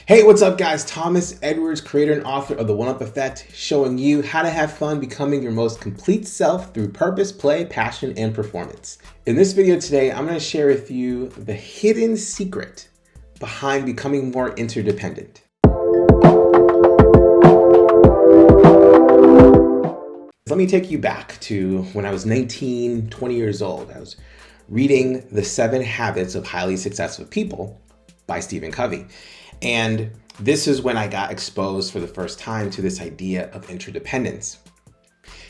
Hey, what's up guys? Thomas Edwards, creator and author of The One-Up Effect, showing you how to have fun becoming your most complete self through purpose, play, passion, and performance. In this video today, I'm going to share with you the hidden secret behind becoming more interdependent. Let me take you back to when I was 19, 20 years old. I was reading The 7 Habits of Highly Successful People by Stephen Covey. And this is when I got exposed for the first time to this idea of interdependence.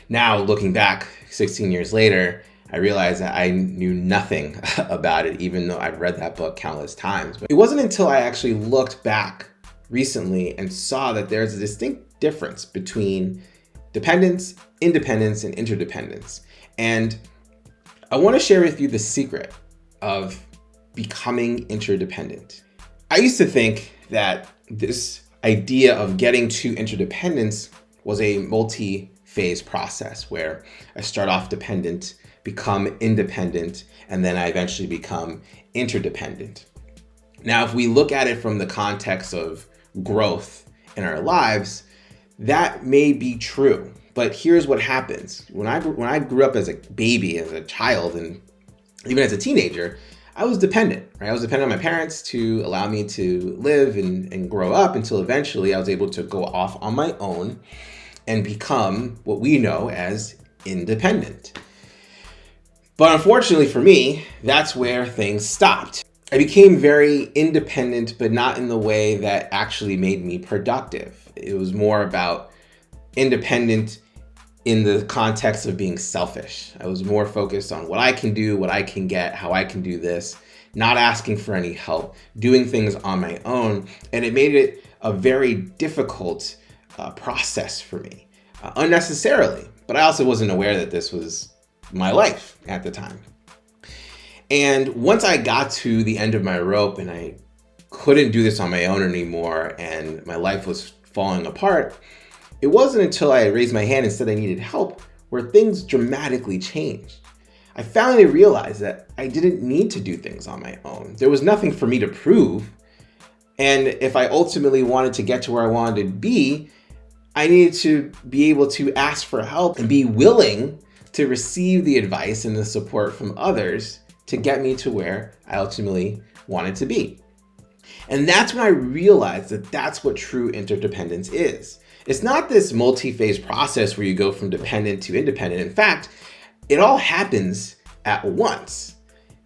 Now, looking back 16 years later, I realized that I knew nothing about it, even though I've read that book countless times. But it wasn't until I actually looked back recently and saw that there's a distinct difference between dependence, independence, and interdependence. And I want to share with you the secret of becoming interdependent. I used to think that this idea of getting to interdependence was a multi-phase process where I start off dependent, become independent, and then I eventually become interdependent. Now, if we look at it from the context of growth in our lives, that may be true. But here's what happens. When I grew up as a baby, as a child, and even as a teenager, I was dependent, right? I was dependent on my parents to allow me to live and grow up until eventually I was able to go off on my own and become what we know as independent. But unfortunately for me, that's where things stopped. I became very independent, but not in the way that actually made me productive. It was more about independent in the context of being selfish. I was more focused on what I can do, what I can get, how I can do this, not asking for any help, doing things on my own. And it made it a very difficult process for me, unnecessarily. But I also wasn't aware that this was my life at the time. And once I got to the end of my rope and I couldn't do this on my own anymore and my life was falling apart, it wasn't until I raised my hand and said I needed help where things dramatically changed. I finally realized that I didn't need to do things on my own. There was nothing for me to prove. And if I ultimately wanted to get to where I wanted to be, I needed to be able to ask for help and be willing to receive the advice and the support from others to get me to where I ultimately wanted to be. And that's when I realized that that's what true interdependence is. It's not this multi-phase process where you go from dependent to independent. In fact, it all happens at once.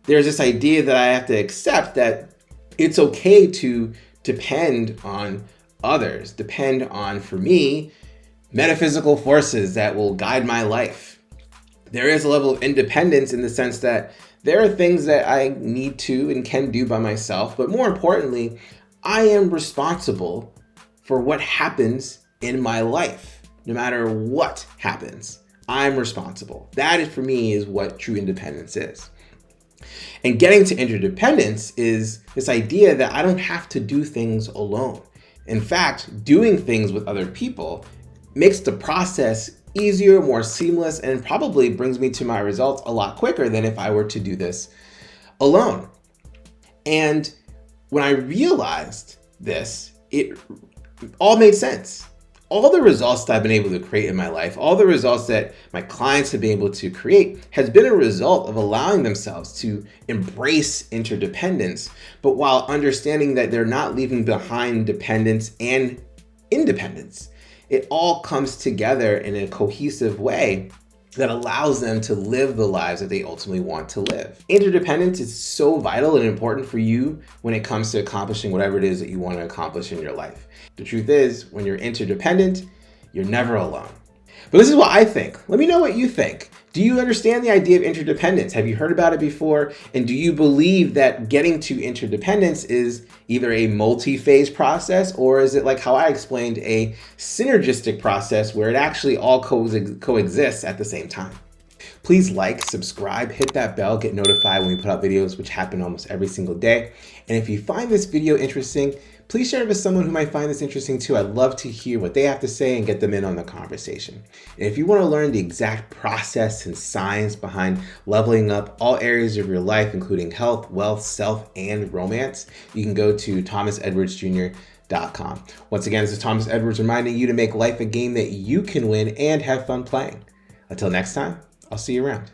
There's this idea that I have to accept that it's okay to depend on others, depend on, for me, metaphysical forces that will guide my life. There is a level of independence in the sense that there are things that I need to and can do by myself, but more importantly, I am responsible for what happens in my life. No matter what happens, I'm responsible. That, for me, is what true independence is. And getting to interdependence is this idea that I don't have to do things alone. In fact, doing things with other people makes the process easier, more seamless, and probably brings me to my results a lot quicker than if I were to do this alone. And when I realized this, it all made sense. All the results that I've been able to create in my life, all the results that my clients have been able to create has been a result of allowing themselves to embrace interdependence, but while understanding that they're not leaving behind dependence and independence. It all comes together in a cohesive way that allows them to live the lives that they ultimately want to live. Interdependence is so vital and important for you when it comes to accomplishing whatever it is that you want to accomplish in your life. The truth is, when you're interdependent, you're never alone. But this is what I think. Let me know what you think. Do you understand the idea of interdependence? Have you heard about it before? And do you believe that getting to interdependence is either a multi-phase process, or is it, like how I explained, a synergistic process where it actually all coexists at the same time? Please like, subscribe, hit that bell, get notified when we put out videos, which happen almost every single day. And if you find this video interesting, please share it with someone who might find this interesting too. I'd love to hear what they have to say and get them in on the conversation. And if you want to learn the exact process and science behind leveling up all areas of your life, including health, wealth, self, and romance, you can go to thomasedwardsjr.com pitfalls.com. Once again, this is Thomas Edwards reminding you to make life a game that you can win and have fun playing. Until next time, I'll see you around.